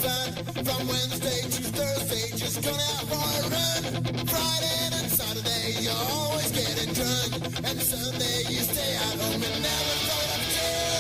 fun. From Wednesday to Thursday, just gonna out for a run. Friday and Saturday, you're always getting drunk. And Sunday, you stay at home and never go to church.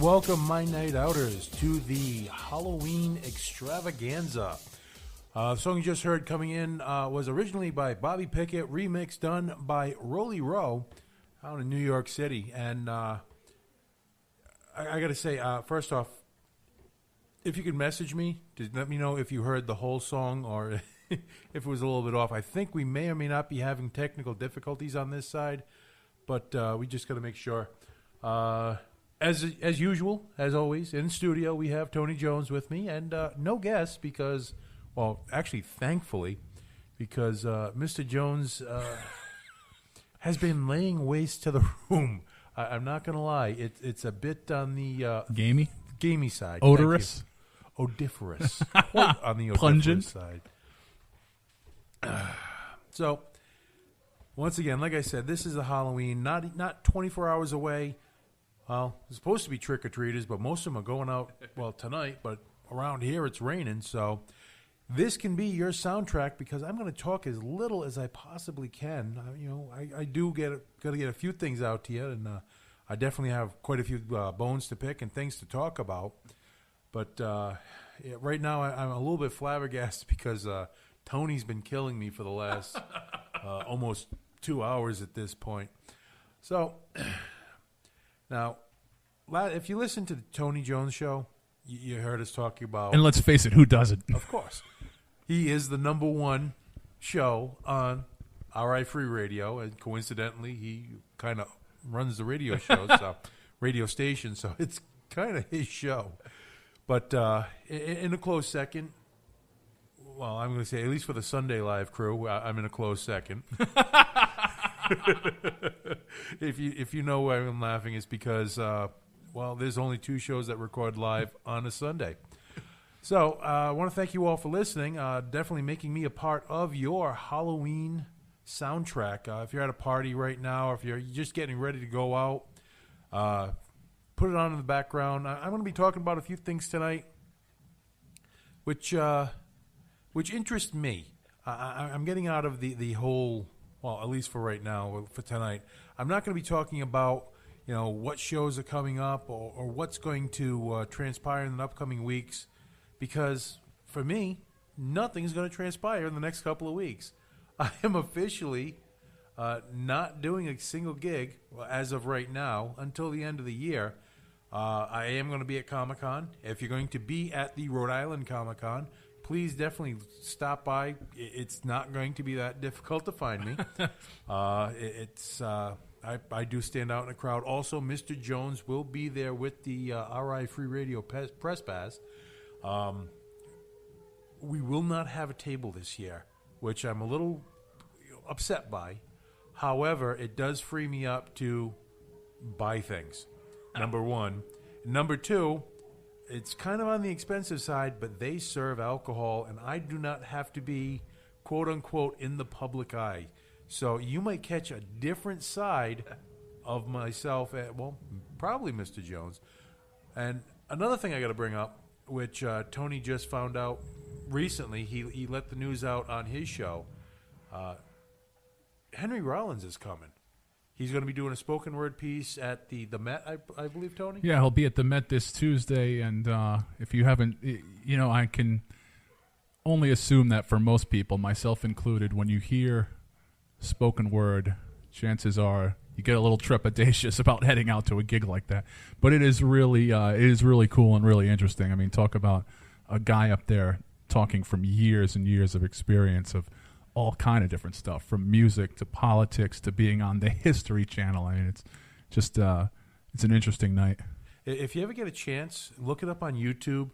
Welcome, my night outers, to the Halloween extravaganza. The song you just heard coming in was originally by Bobby Pickett, remix done by Rolly Rowe out in New York City. And I got to say, first off, if you could message me to let me know if you heard the whole song or if it was a little bit off. I think we may or may not be having technical difficulties on this side, but we just got to make sure. As usual, as always, in studio, we have Tony Jones with me, and no guests because, well, actually, thankfully, because Mr. Jones has been laying waste to the room. I'm not going to lie. It's a bit on the... gamey side. Odorous? Odiferous. Quite on the odiferous Pungent side. So, once again, like I said, this is a Halloween, not 24 hours away. Well, it's supposed to be trick-or-treaters, but most of them are going out, well, tonight, but around here it's raining, so this can be your soundtrack because I'm going to talk as little as I possibly can. I do got to get a few things out to you, and I definitely have quite a few bones to pick and things to talk about. But right now I'm a little bit flabbergasted because Tony's been killing me for the last almost 2 hours at this point. So, now, if you listen to the Tony Jones show, you heard us talking about... And let's face it, who doesn't? Of course. He is the number one show on RI Free Radio, and coincidentally, he kind of runs the radio show, radio station, so it's kind of his show. But in a close second, well, I'm going to say, at least for the Sunday Live crew, I'm in a close second. If you know why I'm laughing, it's because, there's only 2 shows that record live on a Sunday. So I want to thank you all for listening, definitely making me a part of your Halloween soundtrack. If you're at a party right now, or if you're just getting ready to go out, put it on in the background. I'm going to be talking about a few things tonight which interest me. I'm getting out of the whole, well, at least for right now, for tonight, I'm not going to be talking about, what shows are coming up or what's going to transpire in the upcoming weeks, because for me, nothing's going to transpire in the next couple of weeks. I am officially not doing a single gig as of right now until the end of the year. I am going to be at Comic-Con. If you're going to be at the Rhode Island Comic-Con, please definitely stop by. It's not going to be that difficult to find me. I do stand out in a crowd. Also, Mr. Jones will be there with the RI Free Radio Press Pass. We will not have a table this year, which I'm a little upset by. However, it does free me up to buy things, number one. Number two, it's kind of on the expensive side, but they serve alcohol, and I do not have to be, quote-unquote, in the public eye. So you might catch a different side of myself, probably Mr. Jones. And another thing I got to bring up, which Tony just found out recently, he let the news out on his show. Henry Rollins is coming. He's going to be doing a spoken word piece at the Met, I believe, Tony? Yeah, he'll be at the Met this Tuesday, and if you haven't, I can only assume that for most people, myself included, when you hear spoken word, chances are you get a little trepidatious about heading out to a gig like that. But it is really cool and really interesting. I mean, talk about a guy up there talking from years and years of experience of all kind of different stuff, from music to politics to being on the History Channel. I mean, it's just it's an interesting night. If you ever get a chance, look it up on YouTube.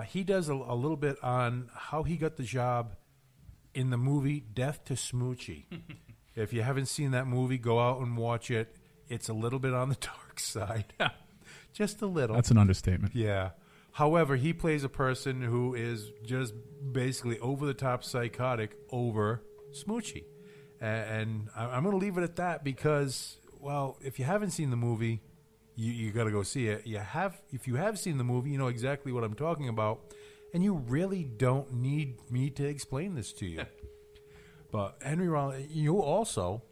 He does a little bit on how he got the job in the movie Death to Smoochie. If you haven't seen that movie, go out and watch it. It's a little bit on the dark side. Just a little. That's an understatement. Yeah. However, he plays a person who is just basically over-the-top psychotic over Smoochie. And I'm going to leave it at that because, well, if you haven't seen the movie, you got to go see it. If you have seen the movie, you know exactly what I'm talking about. And you really don't need me to explain this to you. But Henry Rollins, you also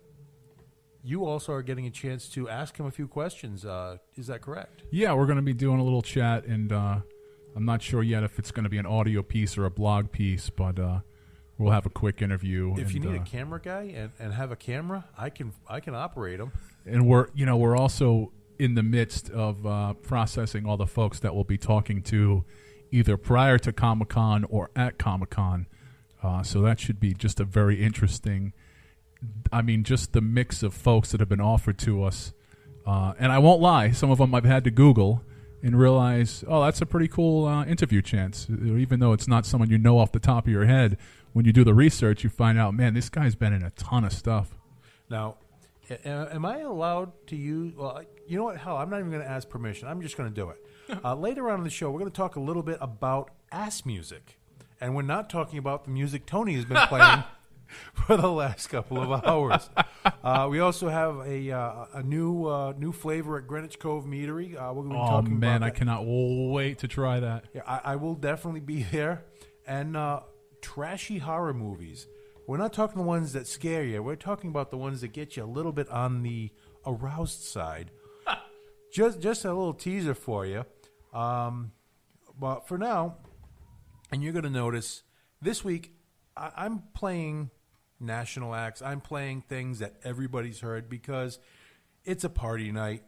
are getting a chance to ask him a few questions. Is that correct? Yeah, we're going to be doing a little chat, and I'm not sure yet if it's going to be an audio piece or a blog piece, but we'll have a quick interview. If you need a camera guy and have a camera, I can operate them. And we're also in the midst of processing all the folks that we'll be talking to either prior to Comic-Con or at Comic-Con. So that should be just a very interesting, just the mix of folks that have been offered to us. And I won't lie, some of them I've had to Google and realize, oh, that's a pretty cool interview chance. Even though it's not someone you know off the top of your head, when you do the research, you find out, man, this guy's been in a ton of stuff. Now, am I allowed to use, well, you know what, hell, I'm not even going to ask permission. I'm just going to do it. Later on in the show, we're going to talk a little bit about ass music. And we're not talking about the music Tony has been playing for the last couple of hours. We also have a new flavor at Greenwich Cove Meadery. We're going to be talking about that. I cannot wait to try that. Yeah, I will definitely be there. And trashy horror movies. We're not talking the ones that scare you. We're talking about the ones that get you a little bit on the aroused side. Just a little teaser for you. But for now, and you're going to notice, this week I'm playing national acts. I'm playing things that everybody's heard because it's a party night.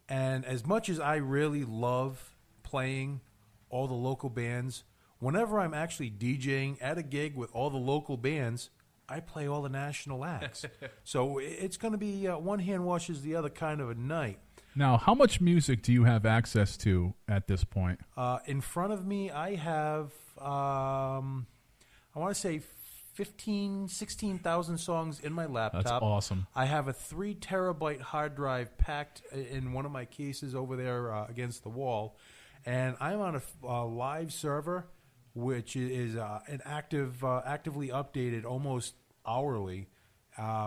And as much as I really love playing all the local bands, whenever I'm actually DJing at a gig with all the local bands, I play all the national acts. So it's going to be one hand washes the other kind of a night. Now, how much music do you have access to at this point? In front of me, I have, I want to say 16,000 songs in my laptop. That's awesome. I have a 3 terabyte hard drive packed in one of my cases over there against the wall. And I'm on a live server, which is an actively updated almost hourly,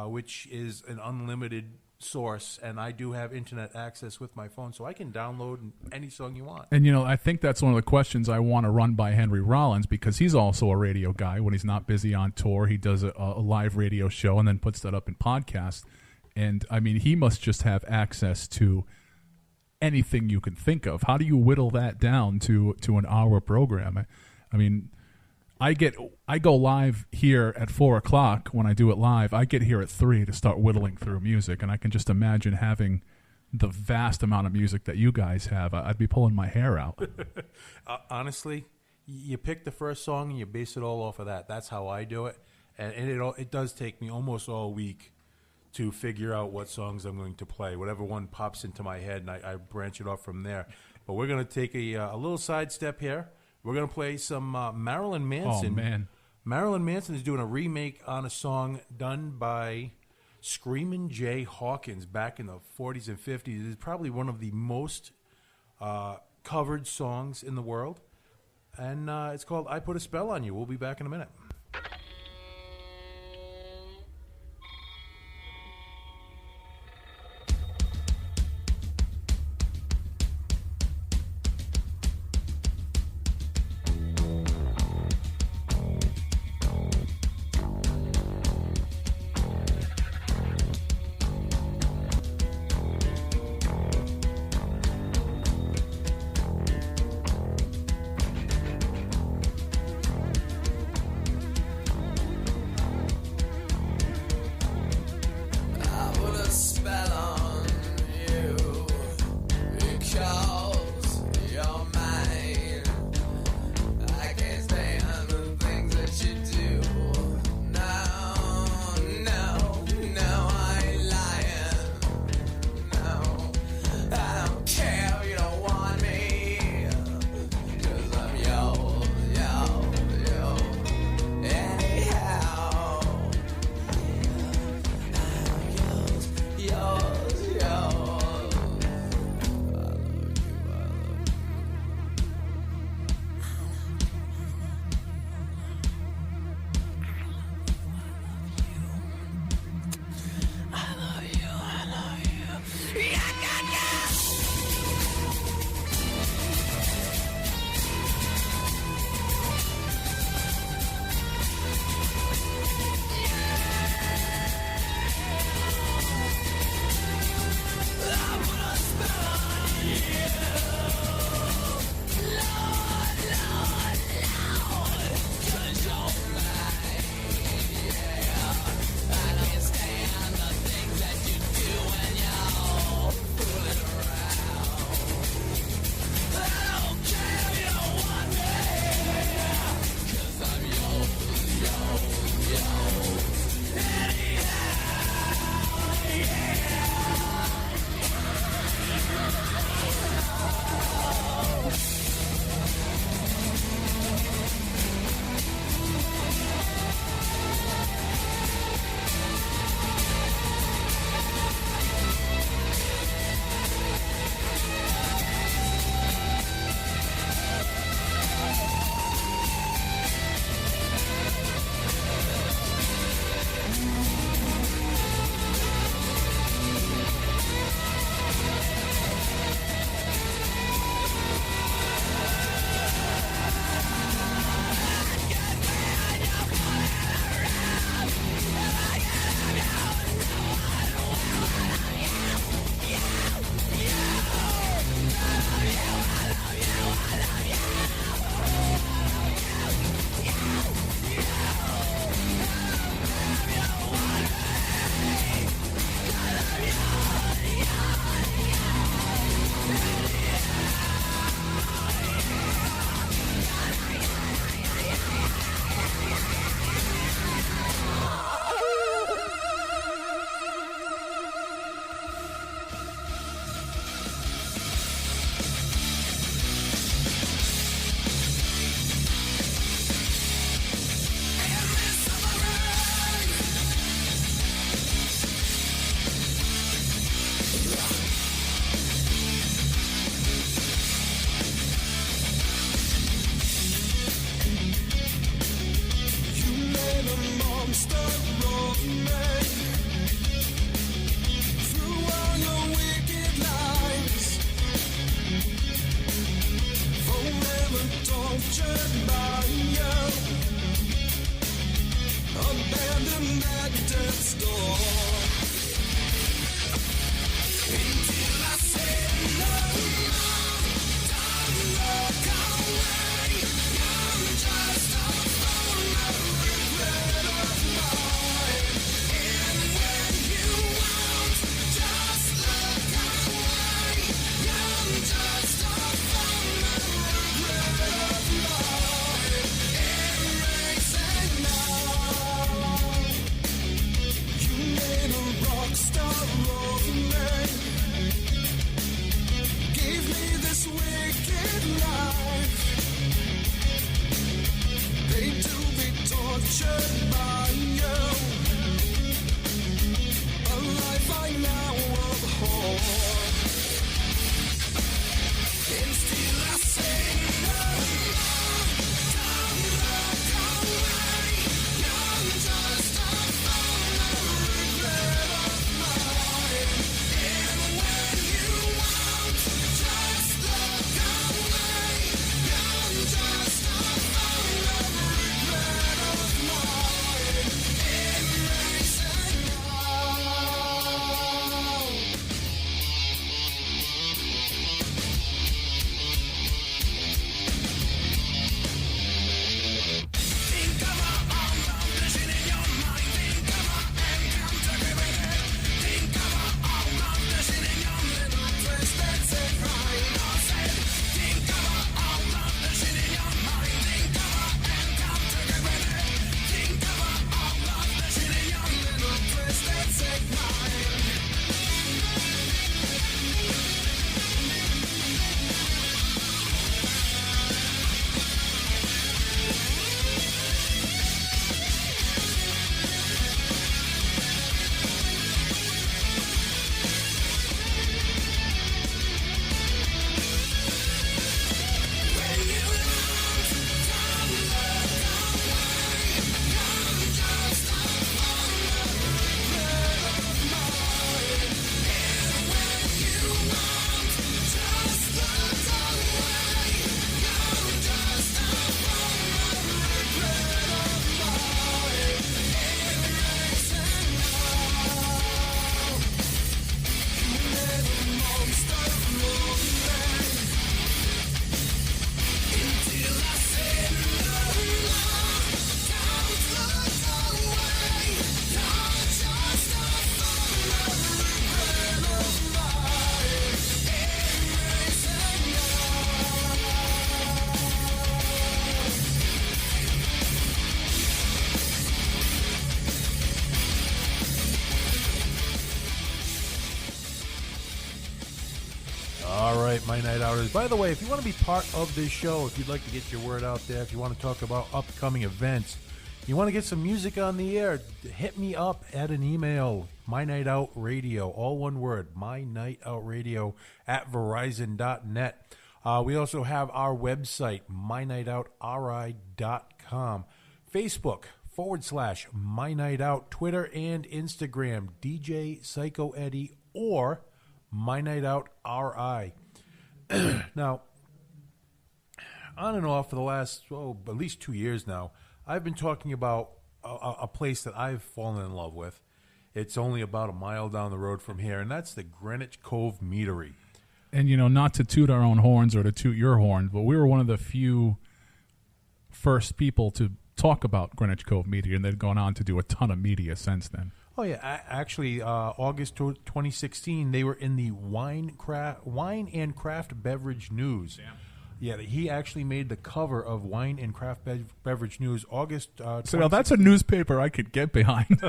which is an unlimited source, and I do have internet access with my phone, so I can download any song you want. And, I think that's one of the questions I want to run by Henry Rollins, because he's also a radio guy. When he's not busy on tour, he does a live radio show and then puts that up in podcast. And, I mean, he must just have access to anything you can think of. How do you whittle that down to an hour program? I mean, I go live here at 4 o'clock when I do it live. I get here at 3 to start whittling through music, and I can just imagine having the vast amount of music that you guys have. I'd be pulling my hair out. Honestly, you pick the first song and you base it all off of that. That's how I do it, and it does take me almost all week to figure out what songs I'm going to play. Whatever one pops into my head, and I branch it off from there. But we're going to take a little sidestep here. We're going to play some Marilyn Manson. Oh, man. Marilyn Manson is doing a remake on a song done by Screamin' Jay Hawkins back in the 40s and 50s. It's probably one of the most covered songs in the world. And it's called I Put a Spell on You. We'll be back in a minute. abandoned at death's door. Until I say no more, don't look away. You're just a phone, a regret of mine. And when you won't, just look away. You're just a phone, a regret of mine. Erasing now. You made a rock star of me. Gave me this wicked life. Paid to be tortured by you. A life I now abhor. And still I say no more. Don't look away. You're just a phone, a regret of mine. And when you won't, just look away. You're just a phone, a regret of mine. Erasing now. Think of all the vision in your mind. Think of encounter with it. Think of all the vision in your little twisted said right or said. Think of all the vision in your mind. Think of encounter with it. Think of all the vision in your little twisted said mind. When you won't, don't look away. You're just a phone, a regret of mine. And when you won't, just look away. You're just a phone, a regret of mine. Erasing now. You made a monster of me. Until I say no more, don't look away. You're just a phone, a regret of mine. Erasing All right, my night outers. By the way, if you want to be part of this show, if you'd like to get your word out there, if you want to talk about upcoming events, you want to get some music on the air, hit me up at an email, MyNightOut Radio, all one word, MyNightOutRadio at Verizon.net. We also have our website, MyNightOutRI.com. Facebook, /MyNightOut, Twitter and Instagram, DJ Psyco Eddie or MyNightOut RI. Now, on and off for the last, at least 2 years now, I've been talking about a place that I've fallen in love with. It's only about a mile down the road from here, and that's the Greenwich Cove Meadery. And, you know, not to toot our own horns or to toot your horn, but we were one of the few first people to talk about Greenwich Cove Media, and they've gone on to do a ton of media since then. Oh, yeah. Actually, August 2016, they were in the Wine and Craft Beverage News. Damn. Yeah, he actually made the cover of Wine and Craft Beverage News August. So now that's a newspaper I could get behind.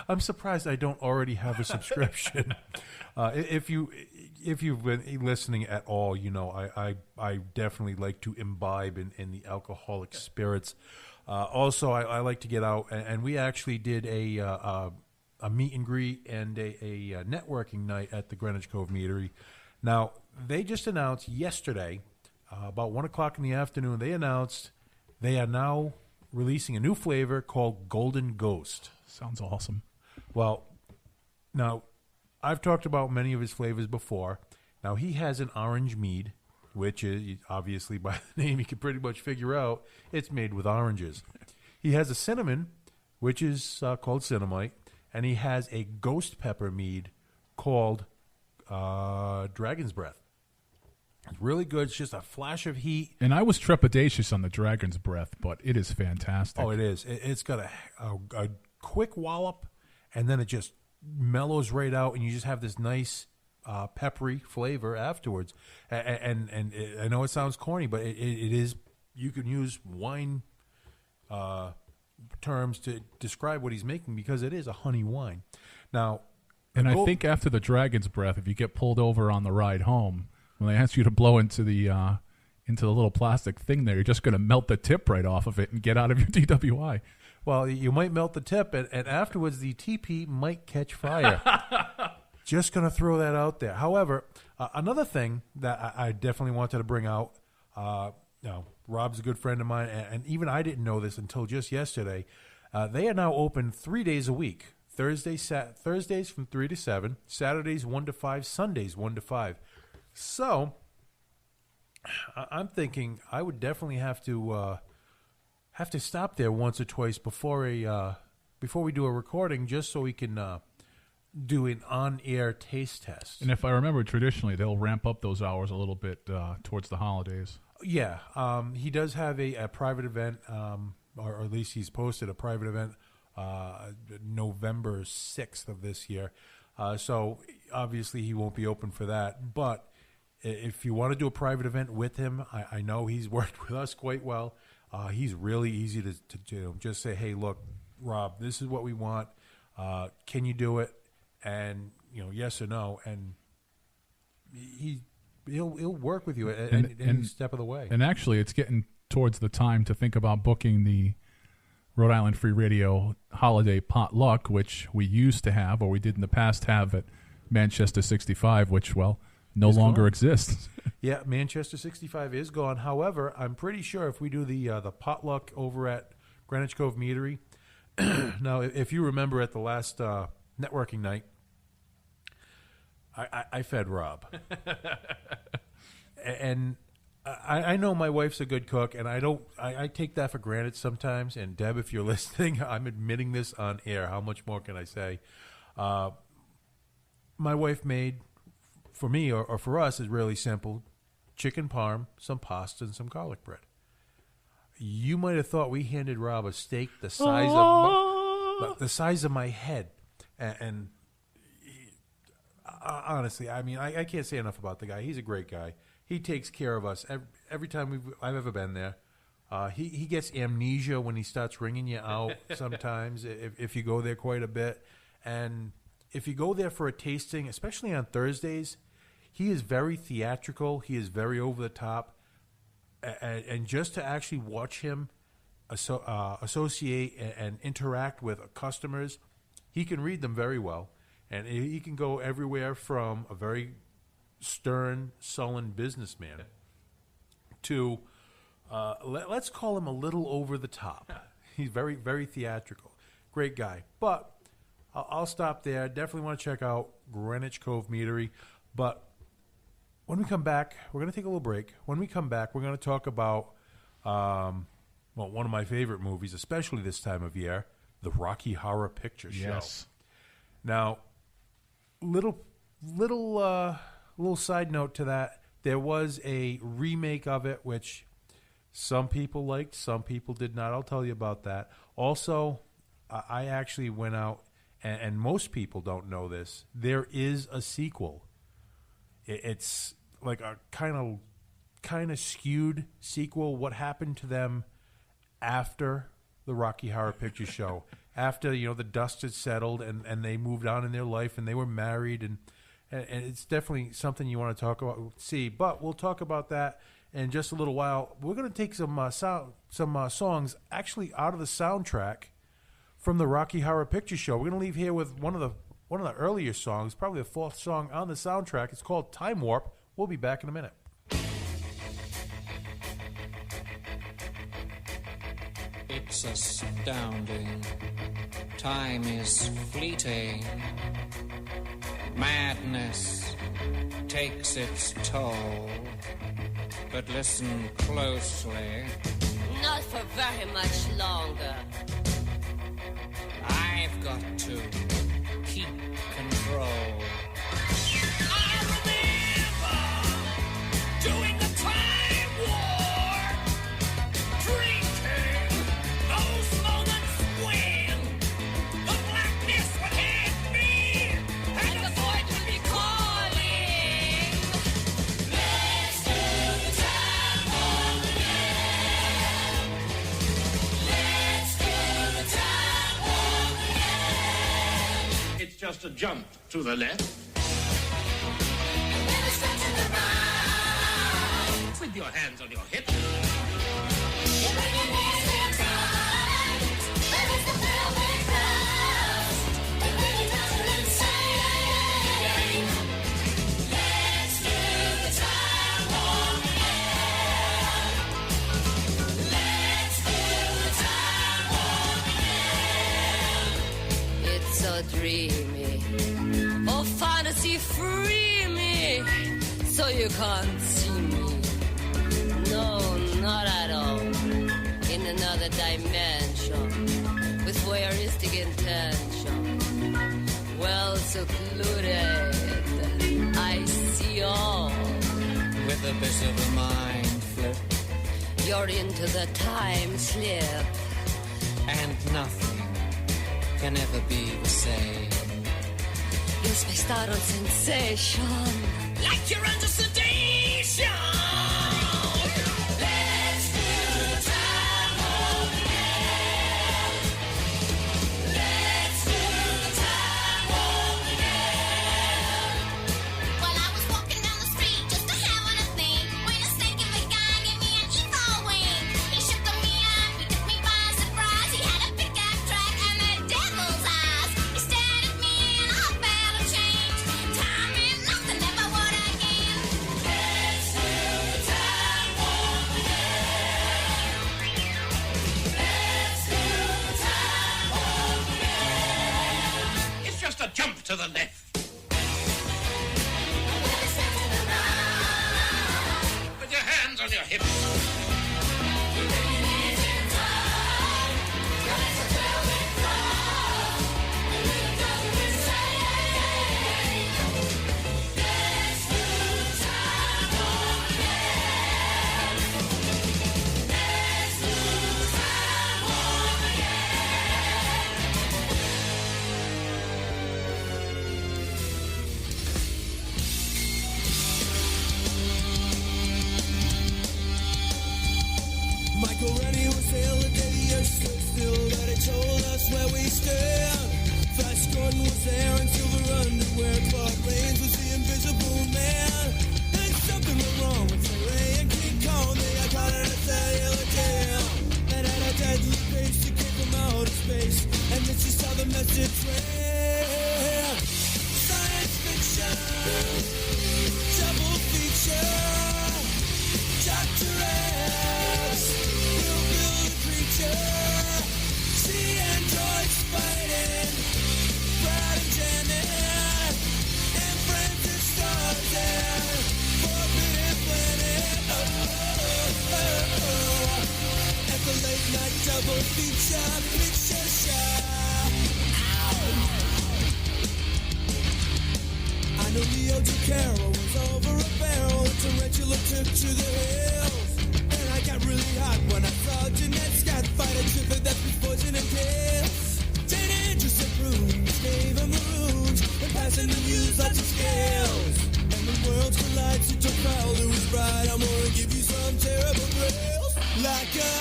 I'm surprised I don't already have a subscription. If you've been listening at all, you know I definitely like to imbibe in the alcoholic spirits. Also, I like to get out, and we actually did a meet and greet and a networking night at the Greenwich Cove Meadery. Now, they just announced yesterday, about 1 o'clock in the afternoon, they announced they are now releasing a new flavor called Golden Ghost. Sounds awesome. Well, now, I've talked about many of his flavors before. Now, he has an orange mead, which is, obviously, by the name, you can pretty much figure out it's made with oranges. He has a cinnamon, which is called Cinnamite, and he has a ghost pepper mead called Dragon's Breath. It's really good. It's just a flash of heat. And I was trepidatious on the Dragon's Breath, but it is fantastic. Oh, it is. It's got a quick wallop, and then it just mellows right out, and you just have this nice peppery flavor afterwards. And I know it sounds corny, but it is. You can use wine terms to describe what he's making because it is a honey wine. Now, and I think after the Dragon's Breath, if you get pulled over on the ride home, when they ask you to blow into the little plastic thing there, you're just going to melt the tip right off of it and get out of your DWI. Well, you might melt the tip, and afterwards the TP might catch fire. Just going to throw that out there. However, another thing that I definitely wanted to bring out, Rob's a good friend of mine, and even I didn't know this until just yesterday. They are now open 3 days a week. Thursdays from 3 to 7, Saturdays 1 to 5, Sundays 1 to 5. So, I'm thinking I would definitely have to stop there once or twice before we do a recording, just so we can do an on-air taste test. And if I remember, traditionally they'll ramp up those hours a little bit towards the holidays. Yeah, he does have a private event, or at least he's posted a private event November 6th of this year. So obviously he won't be open for that, but if you want to do a private event with him, I know he's worked with us quite well. He's really easy to do. Just say, hey, look, Rob, this is what we want. Can you do it? And, yes or no. And he'll work with you at any step of the way. And actually, it's getting towards the time to think about booking the Rhode Island Free Radio holiday potluck, which we used to have, or we did in the past have at Manchester 65, which, no longer exists. Yeah, Manchester 65 is gone. However, I'm pretty sure if we do the potluck over at Greenwich Cove Meadery, now, if you remember at the last networking night, I fed Rob. And I know my wife's a good cook, and I take that for granted sometimes. And Deb, if you're listening, I'm admitting this on air. How much more can I say? My wife made, for me or for us, is really simple: chicken parm, some pasta, and some garlic bread. You might have thought we handed Rob a steak the size of my head, and honestly, I mean, I can't say enough about the guy. He's a great guy. He takes care of us every time I've ever been there. He gets amnesia when he starts ringing you out sometimes if you go there quite a bit. And if you go there for a tasting, especially on Thursdays, he is very theatrical. He is very over the top. And just to actually watch him associate and interact with customers, he can read them very well. And he can go everywhere from a very stern, sullen businessman to, let's call him a little over the top. He's very, very theatrical. Great guy. But I'll stop there. Definitely want to check out Greenwich Cove Meadery. But when we come back, we're going to take a little break. When we come back, we're going to talk about, one of my favorite movies, especially this time of year, the Rocky Horror Picture Show. Yes. Now, little side note to that, there was a remake of it, which some people liked, some people did not. I'll tell you about that. Also, I actually went out, and most people don't know this, there is a sequel. It's like a kind of skewed sequel. What happened to them after the Rocky Horror Picture Show? After, the dust had settled and they moved on in their life and they were married, and it's definitely something you want to talk about, see. But we'll talk about that in just a little while. We're going to take some songs actually out of the soundtrack from the Rocky Horror Picture Show. We're going to leave here with one of the earlier songs, probably the fourth song on the soundtrack. It's called Time Warp. We'll be back in a minute. It's astounding. Time is fleeting. Madness takes its toll. But listen closely. Not for very much longer. I've got to keep control. I remember doing the time war, drinking those moments when the blackness would hit me and the void would be calling. Let's do the time war again. Let's do the time war again. It's just a jump to the left. Then a step to the right. With your hands on your hips. You bring your knees to your tight. There is the velvet crust. It really does it insane. Let's do the time war again. Let's do the time war again. It's so dreamy. Oh, fantasy free me. So you can't see me. No, not at all. In another dimension. With voyeuristic intention. Well secluded. I see all. With a bit of a mind flip, You're into the time slip. and nothing can ever be the same. You're spaced out on sensation. Like you're under sedation. Let's do the time war again. Let's do the time war again. Well, I was walking down the street just to have one thing when a snake in the guy gave me an evil wing. He shook me up, he took me by surprise. He had a pickup truck and the devil's eyes. He stared at me and I felt a change. Time and nothing ever would again. Let's do the time war again. Let's do the time war again. It's just a jump to the left. With a step to the right. With your hands on your hips. You bring your knees in tight. There is a velvet crust. It really does it insane. Let's do the time war again. Let's do the time war Psyco Eddie was held a day yesterday still, but he told us where we stand. Flash Gordon was there in silver underwear. Claude Rains was the invisible man. Ain't something went wrong with Ray and King Kong. They got caught in a cellular jail and had a deadly pace to keep from outer space. And this is how the message ran. Science fiction, double feature. Dr. X will build a creature. See androids fighting. Brad and Janet and Francis Tarzan. Forbidden Planet. At the late night double feature picture show. I know Leo DiCaro was over a barrel. A tarantula took to the hills. And I got really hot when I saw Jeanette Scott fight a triplet that's been poison and pills. Dana Andrews and Bruins gave him the runes. And passing the news lots of scales. And the worlds collide, such a crowd who was right. I'm gonna give you some terrible thrills. Like a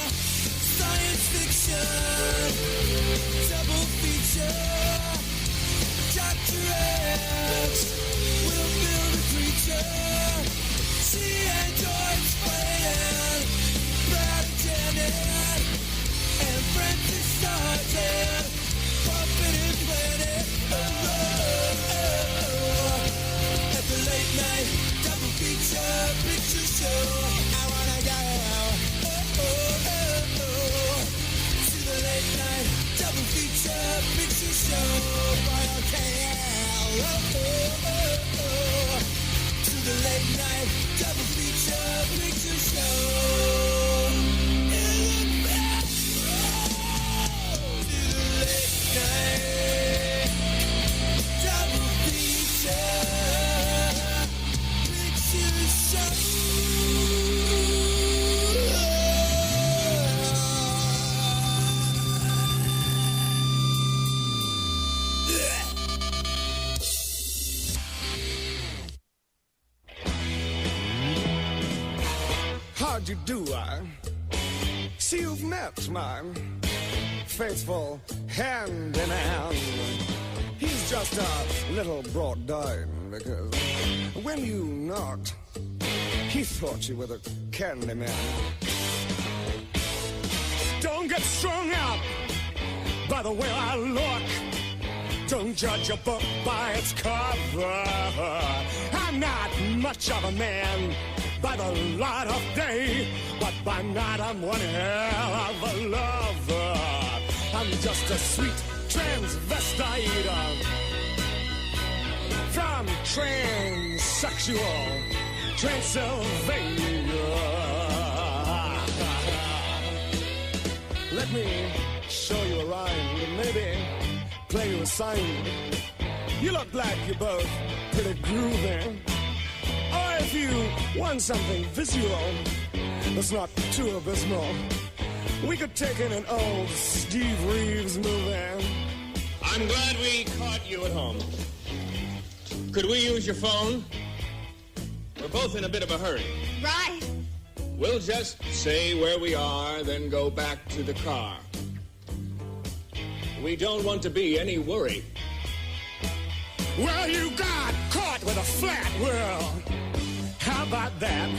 science fiction double feature. Dr. X will build a creature. See androids fighting. Brad and Janet and Francis Tarzan. Forbidden Planet. At the late night double feature picture show. I wanna go to the late night double feature picture show. By RKL. To the late you do I see you've met my faithful handyman? He's just a little brought down because when you knocked, he thought you were the candy man. Don't get strung up by the way I look. Don't judge a book by its cover. I'm not much of a man by the light of day, but by night I'm one hell of a lover. I'm just a sweet transvestite from transsexual Transylvania. Let me show you a rhyme and maybe play you a sign. You look like you're both pretty groovy. Or if you want something visual that's not too abysmal, we could take in an old Steve Reeves movie. I'm glad we caught you at home. Could we use your phone? We're both in a bit of a hurry. Right. We'll just say where we are, then go back to the car. We don't want to be any worry. Well, you got caught with a flat world. How about that?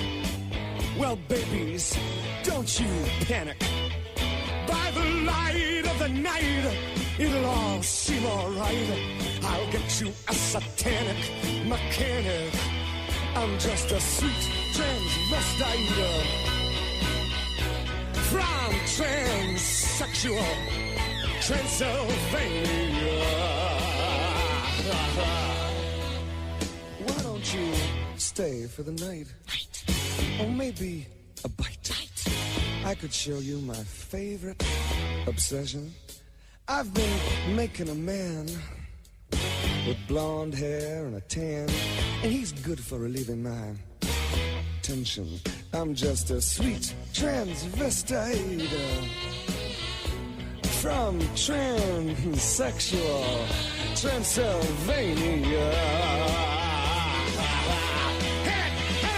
Well, babies, don't you panic. By the light of the night, it'll all seem all right. I'll get you a satanic mechanic. I'm just a sweet transvestite from transsexual Transylvania. Why don't you stay for the night? Right. Or maybe a bite. Right. I could show you my favorite obsession. I've been making a man with blonde hair and a tan, and he's good for relieving my tension. I'm just a sweet transvestite from transsexual Transylvania. Hey,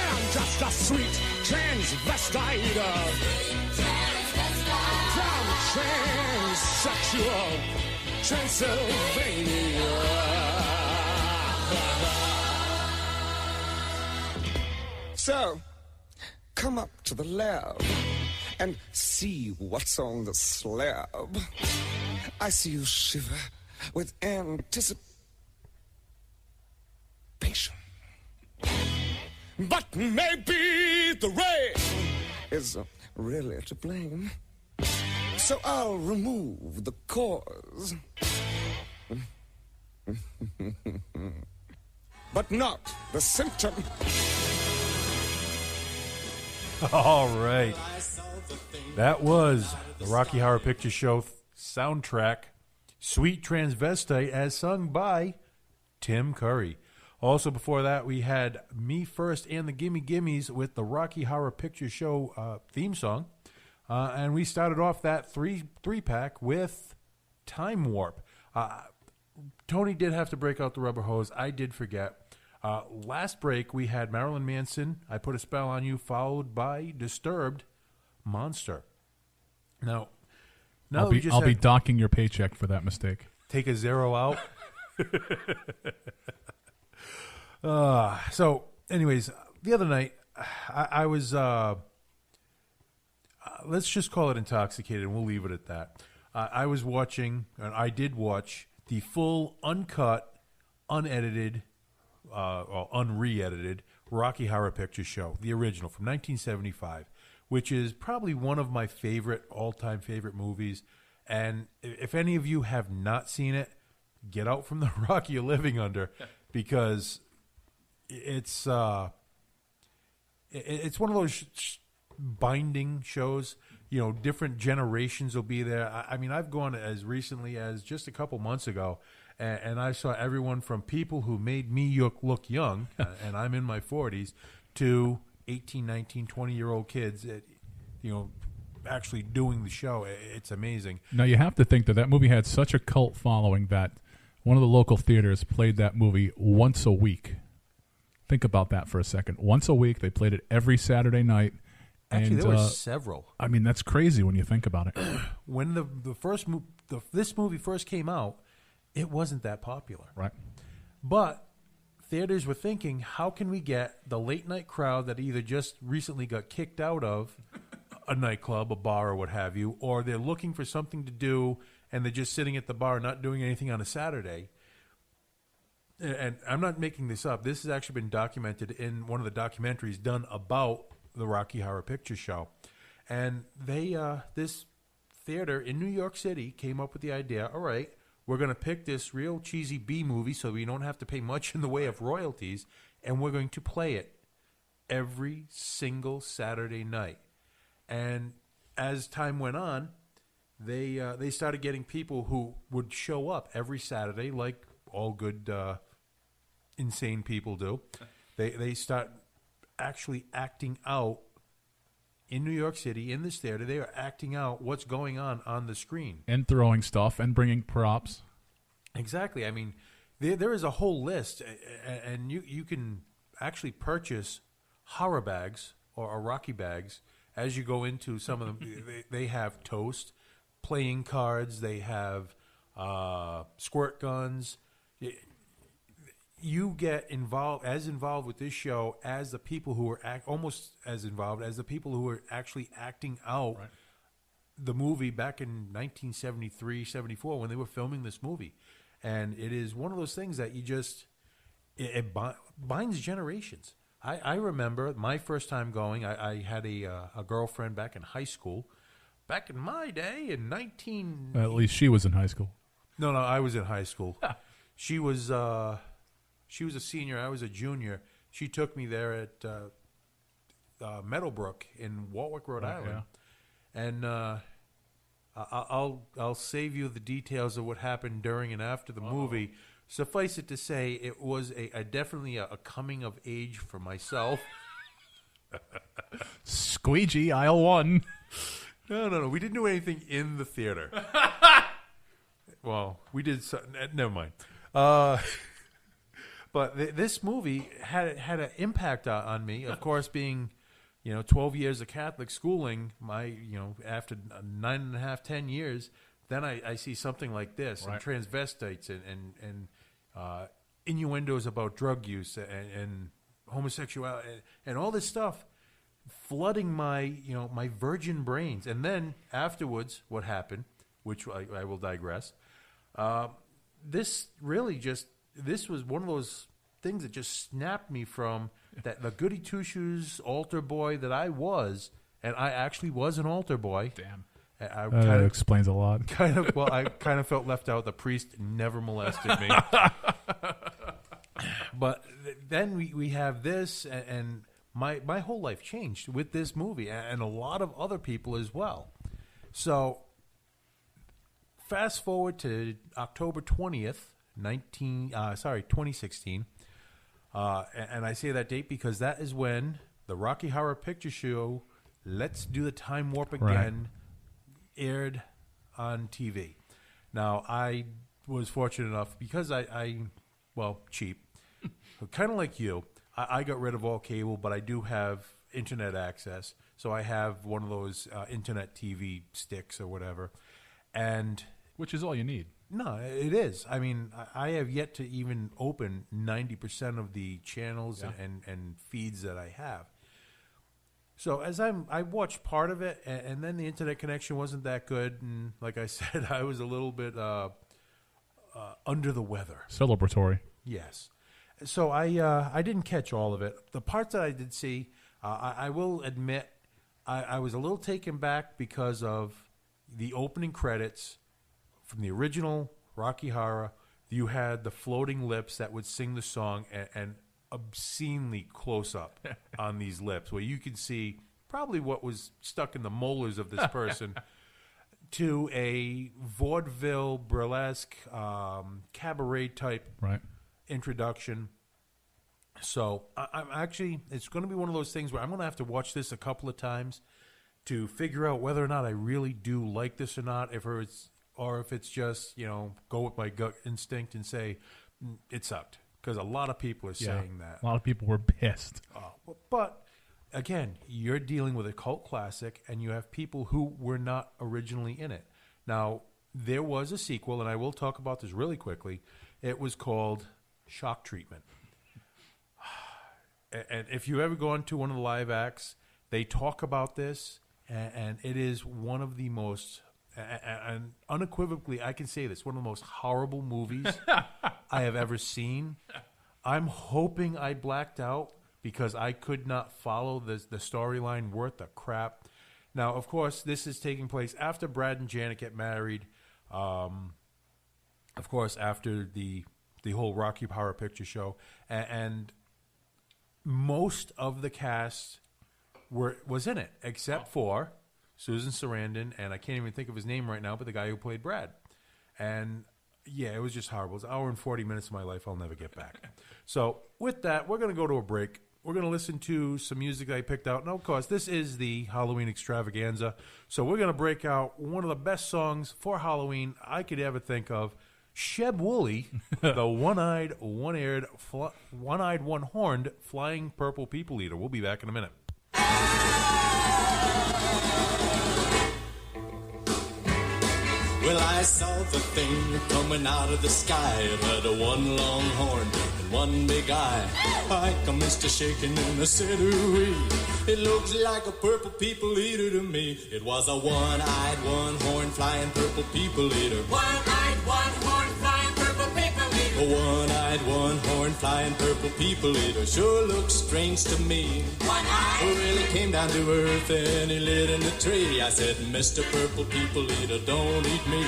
I'm just a sweet transvestite from transsexual Transylvania. So, come up to the lab and see what's on the slab. I see you shiver with anticipation. But maybe the rain is really to blame. So I'll remove the cause. But not the symptom. All right. That was the Rocky Horror Picture Show soundtrack, Sweet Transvestite, as sung by Tim Curry. Also before that, we had Me First and the Gimme Gimmes with the Rocky Horror Picture Show theme song. And we started off that three-pack with Time Warp. Tony did have to break out the rubber hose. I did forget. Last break, we had Marilyn Manson, I Put a Spell on You, followed by Disturbed, Monster. Now I'll be docking your paycheck for that mistake. Take a zero out. So, anyways, the other night, I was, let's just call it intoxicated, and we'll leave it at that. I was watching, and I did watch, the full, uncut, unedited, or unre-edited Rocky Horror Picture Show, the original from 1975, which is probably one of my all-time favorite movies. And if any of you have not seen it, get out from the rock you're living under, because it's one of those binding shows. You know, different generations will be there. I mean, I've gone as recently as just a couple months ago, and I saw everyone from people who made me look young, and I'm in my 40s, to 18, 19, 20-year-old kids, actually doing the show. It's amazing. Now, you have to think that movie had such a cult following that one of the local theaters played that movie once a week. Think about that for a second. Once a week, they played it every Saturday night, Actually, And, there were several. I mean, that's crazy when you think about it. When this movie first came out, it wasn't that popular. Right. But theaters were thinking, how can we get the late night crowd that either just recently got kicked out of a nightclub, a bar, or what have you, or they're looking for something to do and they're just sitting at the bar not doing anything on a Saturday. And I'm not making this up. This has actually been documented in one of the documentaries done about the Rocky Horror Picture Show. And they, this theater in New York City came up with the idea, all right, we're going to pick this real cheesy B movie so we don't have to pay much in the way of royalties, and we're going to play it every single Saturday night. And as time went on, they started getting people who would show up every Saturday, like all good insane people do. They start actually acting out in New York City, in this theater. They are acting out what's going on the screen. And throwing stuff and bringing props. Exactly. I mean, there is a whole list, and you can actually purchase horror bags or Rocky bags as you go into some of them. They have toast, playing cards, they have squirt guns. You get involved with this show as the people who are almost as involved as the people who are actually acting out the movie back in 1973, 74 when they were filming this movie. And it is one of those things that you just, it binds generations. I remember my first time going, I had a girlfriend back in high school. Back in my day, in 19... At least she was in high school. No, I was in high school. She was a senior. I was a junior. She took me there at Meadowbrook in Warwick, Rhode Island. Yeah. And I'll save you the details of what happened during and after the movie. Suffice it to say, it was definitely a coming of age for myself. Squeegee, aisle 1. No. We didn't do anything in the theater. Well, we did. Never mind. But this movie had an impact on me. Of course, being 12 years of Catholic schooling, after 9.5, 10 years, then I see something like this, and transvestites and innuendos about drug use and homosexuality and all this stuff flooding my my virgin brains. And then afterwards, what happened, which I will digress. This was one of those things that just snapped me from the goody two-shoes altar boy that I was, and I actually was an altar boy. Damn. That explains a lot. I kind of felt left out. The priest never molested me. But then we have this, and my whole life changed with this movie, and a lot of other people as well. So fast forward to October 20th, 2016. And I say that date because that is when the Rocky Horror Picture Show, Let's Do the Time Warp Again, aired on TV. Now, I was fortunate enough because cheap, kind of like you, I got rid of all cable, but I do have internet access. So I have one of those internet TV sticks or whatever. And which is all you need. No, it is. I mean, I have yet to even open 90% of the channels and feeds that I have. So as I watched part of it, and then the internet connection wasn't that good, and like I said, I was a little bit under the weather. Celebratory. Yes. So I didn't catch all of it. The parts that I did see, I will admit, I was a little taken back because of the opening credits. From the original Rocky Horror, you had the floating lips that would sing the song and obscenely close up on these lips, where you could see probably what was stuck in the molars of this person, to a vaudeville, burlesque, cabaret type introduction. So I'm actually, it's going to be one of those things where I'm going to have to watch this a couple of times to figure out whether or not I really do like this or not, or if it's just, go with my gut instinct and say, it sucked. Because a lot of people are saying that. A lot of people were pissed. But again, you're dealing with a cult classic, and you have people who were not originally in it. Now, there was a sequel, and I will talk about this really quickly. It was called Shock Treatment. And if you ever go into one of the live acts, they talk about this, and it is one of the most, and unequivocally, I can say this, one of the most horrible movies I have ever seen. I'm hoping I blacked out because I could not follow the storyline worth the crap. Now, of course, this is taking place after Brad and Janet get married. Of course, after the whole Rocky Horror Picture Show, and most of the cast was in it, except for Susan Sarandon, and I can't even think of his name right now, but the guy who played Brad. And yeah, it was just horrible. It was an hour and 40 minutes of my life I'll never get back. So with that, we're going to go to a break. We're going to listen to some music I picked out. And of course, this is the Halloween extravaganza. So we're going to break out one of the best songs for Halloween I could ever think of. Sheb Woolley, the one-eyed, one-eared, one-eyed, one-horned flying purple people eater. We'll be back in a minute. Well, I saw the thing coming out of the sky. It had a one long horn and one big eye. I commenced to shaking and I said, ooh-wee. It looks like a purple people eater to me. It was a one-eyed, one-horn flying purple people eater. One-eyed, one-horn flying purple people eater. A one-eyed, one-horn flying purple people eater sure looks strange to me. One-eyed. Really came down to earth and he lit in the tree. I said, Mr. Purple People Eater, don't eat me.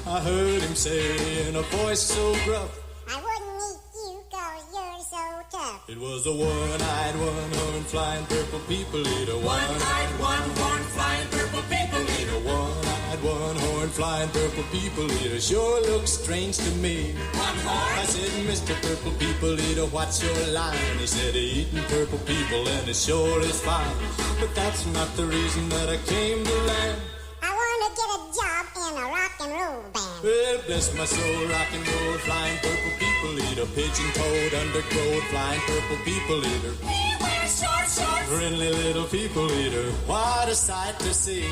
I heard him say in a voice so gruff, I wouldn't eat you 'cause you're so tough. it was a one-eyed, one-horn flying purple people eater. One-eyed, one-horn flying purple people eater. One-eyed, one-horn flying purple people eater sure looks strange to me. One-horn. I said, Mr. Purple People Eater, what's your line? He said, eating purple people and it sure is fine. But that's not the reason that I came to land. I want to get a job in a rock and roll band. Well, bless my soul, rock and roll, flying purple people eater. Pigeon-toed, undergrowth, flying purple people eater. He wears short shorts. Friendly little people eater, what a sight to see.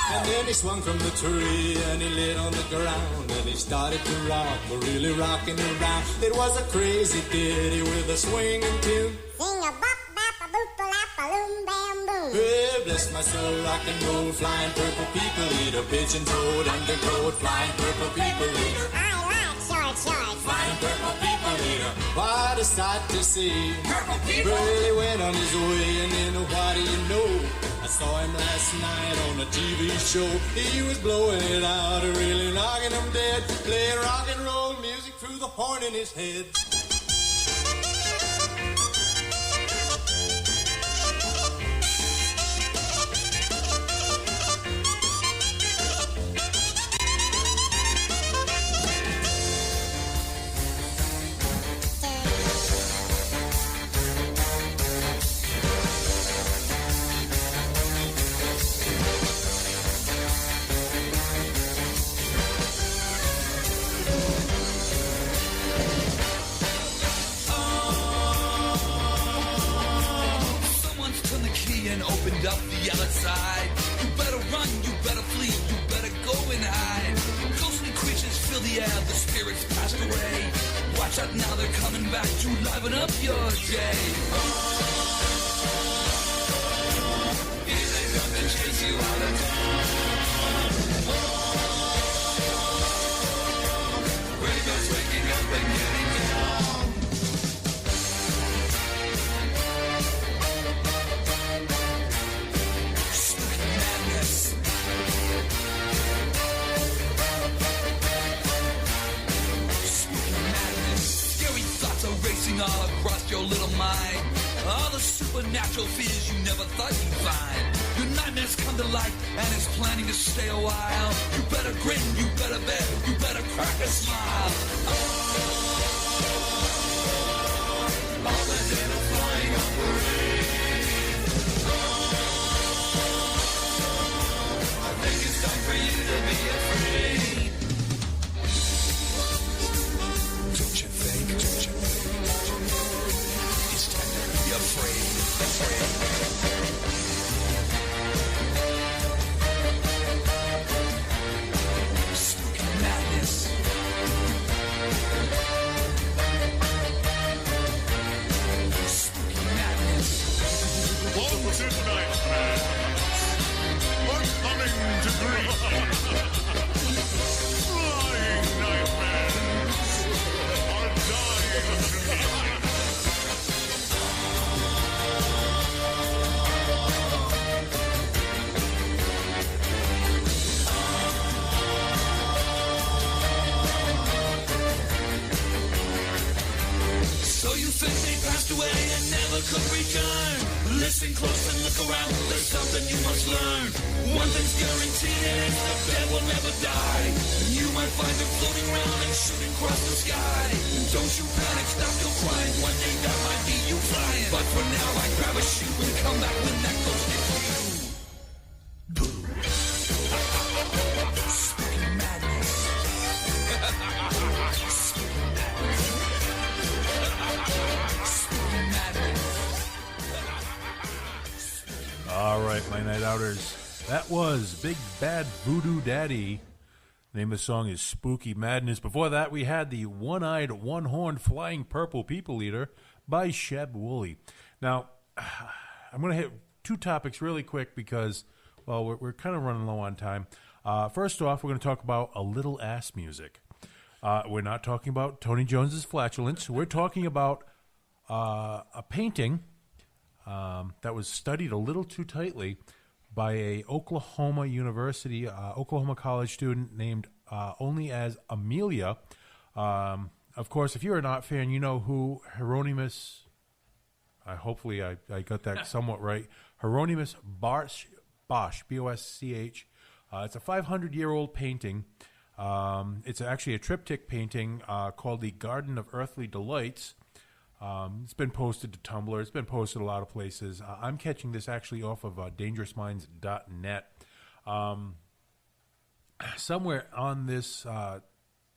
And then he swung from the tree and he lit on the ground and he started to rock, really rocking around. It was a crazy ditty with a swinging tune. Sing a bop bop a boop a lap a loom bam boom. Well, bless my soul, rock and roll, flying purple people eater. Pigeon-toed, undergrowth, flying purple people eater. I like short shorts. Flying purple people eater, what a sight to see. Purple people. Really went on his way and then what do you know? I saw him last night on a TV show. He was blowing it out, really knocking him dead. Playing rock and roll music through the horn in his head. Up the other side. You better run, you better flee, you better go and hide. Ghostly creatures fill the air, the spirits passed away. Watch out now, they're coming back to liven up your day. Here they come to chase you out of town. Radio's waking up and getting down. Racing all across your little mind. All the supernatural fears you never thought you'd find. Your nightmares come to life and it's planning to stay a while. You better grin, you better bet, you better crack a smile. All the dead are flying on parade. I think it's time for you to be afraid. Don't you think? It's time to be afraid. could be done. Listen close and look around. There's something you must learn. One thing's guaranteed, and it's the bed will never die. You might find it floating around and shooting across the sky. Don't you panic, stop your crying. One day that might be you flying. But for now, I grab a shoe and come back when that goes next to you. Boo. Spooky madness. Spooky madness. Spooky madness. All right, my night outers. That was Big Bad Voodoo Daddy. The name of the song is Spooky Madness. Before that, we had the One-Eyed, One-Horned Flying Purple People Eater by Sheb Woolley. Now, I'm going to hit two topics really quick because, well, we're kind of running low on time. First off, we're going to talk about a little ass music. We're not talking about Tony Jones's flatulence. We're talking about a painting that was studied a little too tightly by a Oklahoma University, Oklahoma college student named only as Amelia. Of course, if you're an art fan, you know who Hieronymus, hopefully I got that somewhat right, Hieronymus Bosch, B-O-S-C-H. It's a 500-year-old painting. It's actually a triptych painting called The Garden of Earthly Delights. It's been posted to Tumblr. It's been posted a lot of places. I'm catching this actually off of dangerousminds.net. Somewhere on this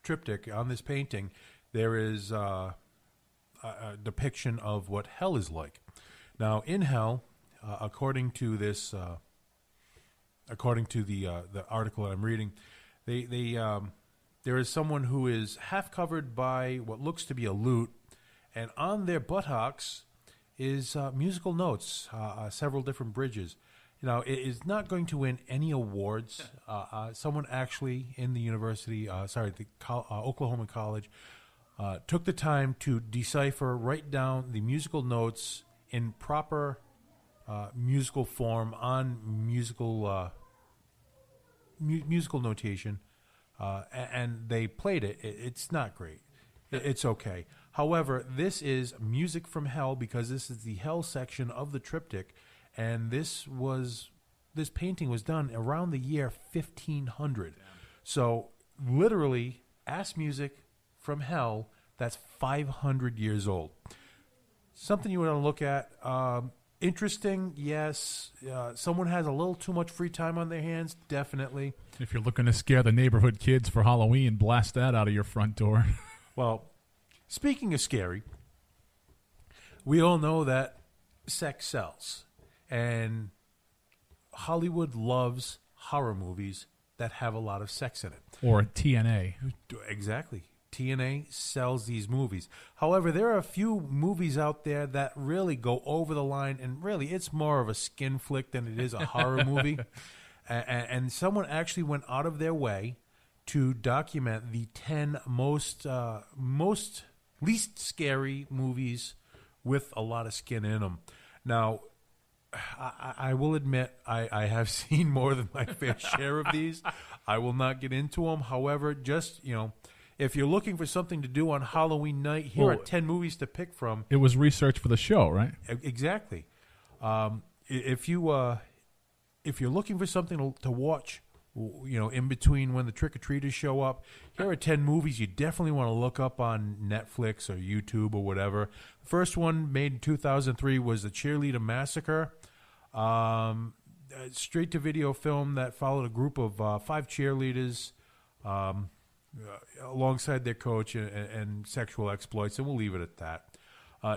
triptych, on this painting, there is a depiction of what hell is like. Now, in hell, according to this, according to the article that I'm reading, there is someone who is half covered by what looks to be a lute, and on their buttocks is musical notes, several different bridges. You know, it is not going to win any awards. Someone actually in the university, Oklahoma College, took the time to decipher, write down the musical notes in proper musical form on musical musical notation, and they played it. It's not great. It's okay. However, this is music from hell because this is the hell section of the triptych, and this painting was done around the year 1500. Damn. So literally, ass music from hell that's 500 years old. Something you want to look at. Interesting, yes. Someone has a little too much free time on their hands, definitely. If you're looking to scare the neighborhood kids for Halloween, blast that out of your front door. Well, speaking of scary, we all know that sex sells. And Hollywood loves horror movies that have a lot of sex in it. Or TNA. Exactly. TNA sells these movies. However, there are a few movies out there that really go over the line, and really it's more of a skin flick than it is a horror movie. And someone actually went out of their way to document the 10 least scary movies with a lot of skin in them. Now, I will admit I have seen more than my fair share of these. I will not get into them. However, just, if you're looking for something to do on Halloween night, here are 10 movies to pick from. It was research for the show, right? Exactly. If you're looking for something to watch, in between when the trick-or-treaters show up, here are 10 movies you definitely want to look up on Netflix or YouTube or whatever. The first one, made in 2003, was The Cheerleader Massacre. A straight-to-video film that followed a group of 5 cheerleaders alongside their coach and sexual exploits, and we'll leave it at that.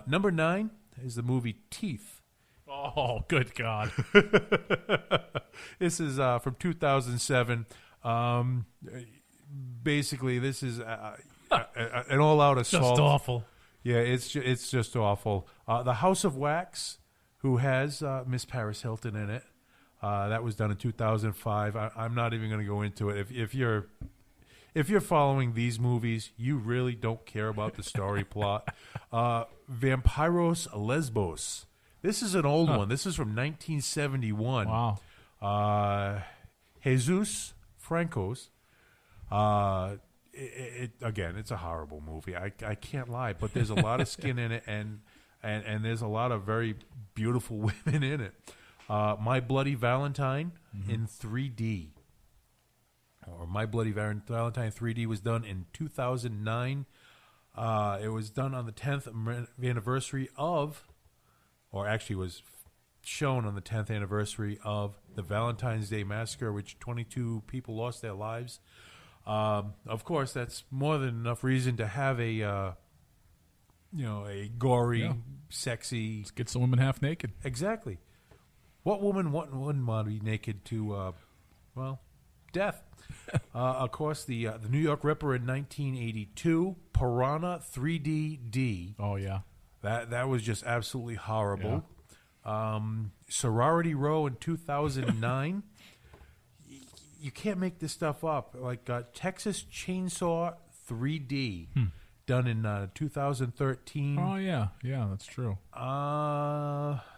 Number 9 is the movie Teeth. Oh, good God. This is from 2007. Basically, this is an all-out assault. Just awful. Yeah, it's just awful. The House of Wax, who has Miss Paris Hilton in it. That was done in 2005. I'm not even going to go into it. If you're following these movies, you really don't care about the story plot. Vampiros Lesbos. This is an old one. This is from 1971. Wow. Jesus Francos. Again, it's a horrible movie. I can't lie, but there's a lot of skin in it, and and there's a lot of very beautiful women in it. My Bloody Valentine in 3D. Or My Bloody Valentine 3D was done in 2009. It was done on the 10th anniversary of, or actually was shown on the 10th anniversary of the Valentine's Day Massacre, which 22 people lost their lives. Of course, that's more than enough reason to have a gory, sexy. Let's get some women half naked. Exactly. What woman wouldn't want to be naked to, death? Of course, the New York Ripper in 1982, Piranha 3D. Oh yeah, that was just absolutely horrible. Yeah. Sorority Row in 2009. You can't make this stuff up. Like Texas Chainsaw 3D, done in 2013. Oh yeah, that's true.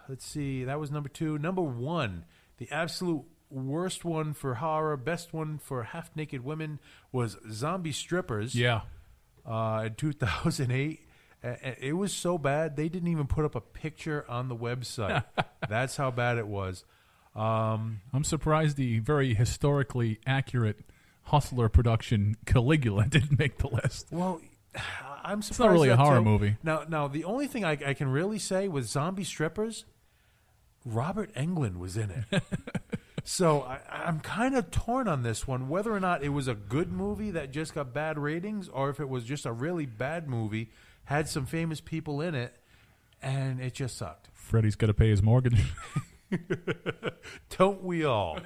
Let's see, that was number 2. Number 1, the absolute worst one for horror, best one for half-naked women was Zombie Strippers. Yeah. In 2008. It was so bad, they didn't even put up a picture on the website. That's how bad it was. I'm surprised the very historically accurate Hustler production Caligula didn't make the list. Well, I'm surprised. It's not really a horror movie. Now, the only thing I can really say with Zombie Strippers, Robert Englund was in it. So I'm kind of torn on this one, whether or not it was a good movie that just got bad ratings, or if it was just a really bad movie, had some famous people in it, and it just sucked. Freddie's got to pay his mortgage. Don't we all?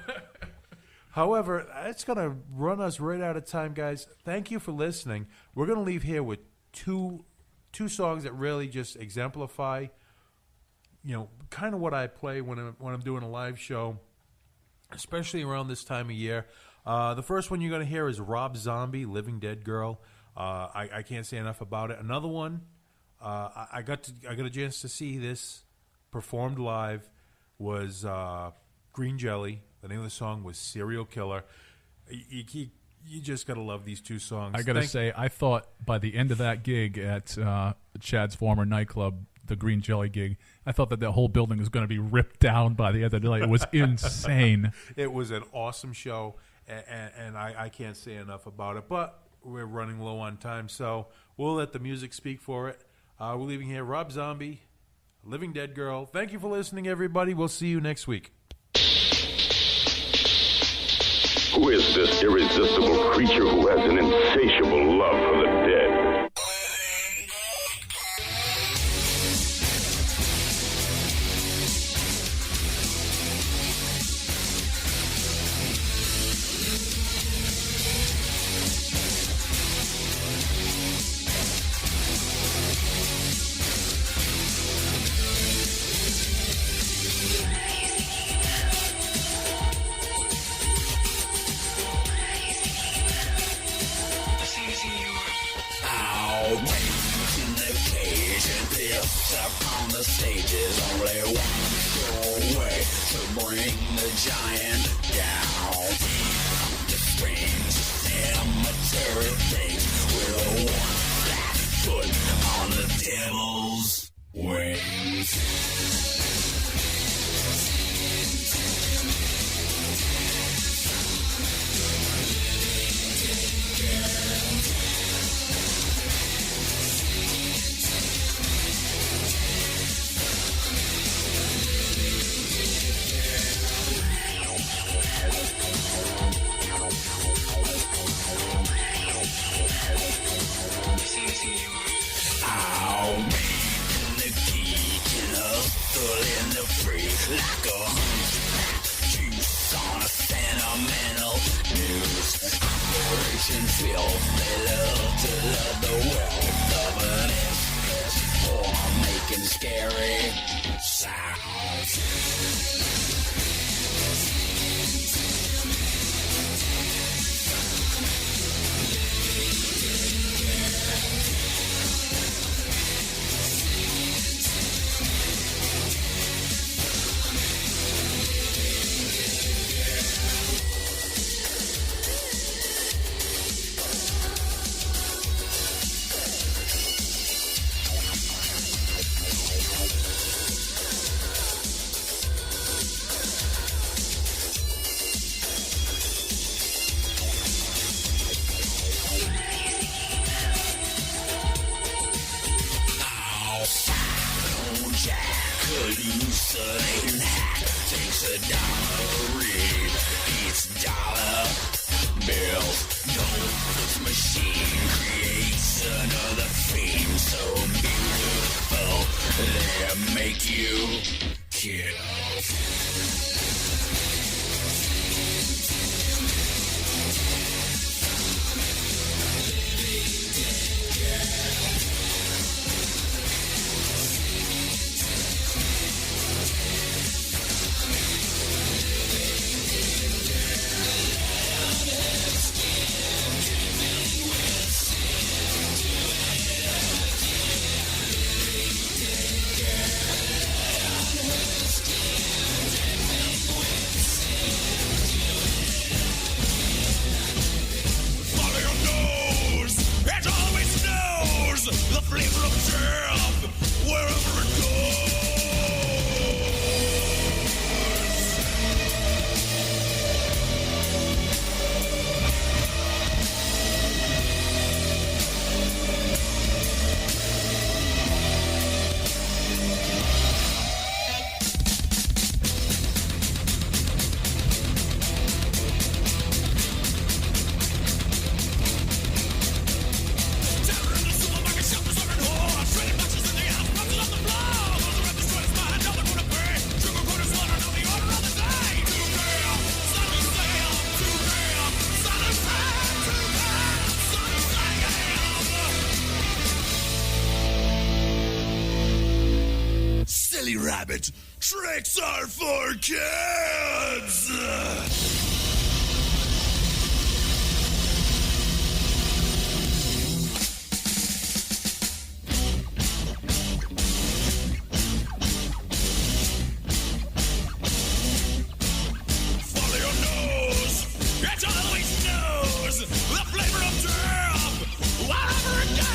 However, it's going to run us right out of time, guys. Thank you for listening. We're going to leave here with two songs that really just exemplify, kind of what I play when I'm doing a live show, especially around this time of year. The first one you're going to hear is Rob Zombie, Living Dead Girl. I can't say enough about it. Another one, I got a chance to see this performed live, was Green Jelly. The name of the song was Serial Killer. You just got to love these two songs. I got to say, I thought by the end of that gig at Chad's former nightclub, the Green Jelly gig, I thought that the whole building was going to be ripped down by the end of the night. It was insane. It was an awesome show, and I can't say enough about it. But we're running low on time, so we'll let the music speak for it. We're leaving here Rob Zombie, Living Dead Girl. Thank you for listening, everybody. We'll see you next week. Who is this irresistible creature who has an insatiable love for the dead? it. Tricks are for kids. Follow your nose. It always knows the flavor of death. Wherever it goes.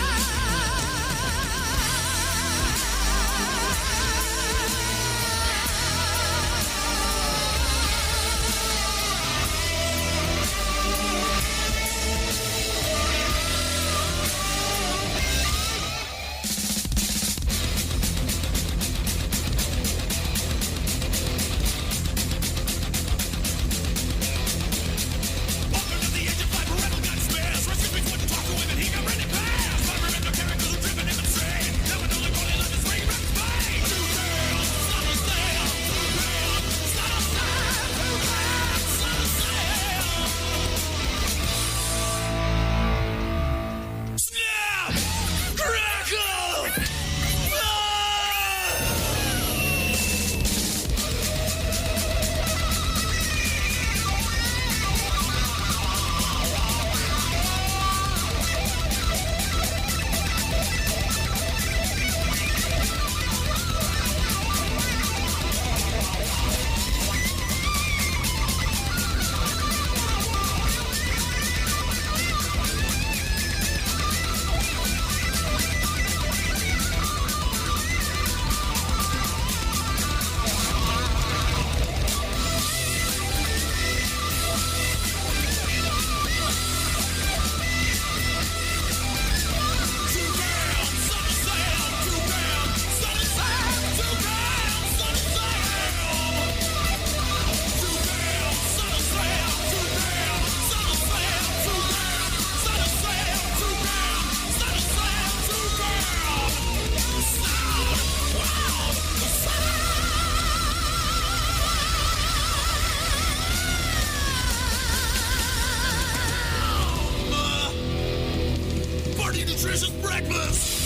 Nutritious breakfast!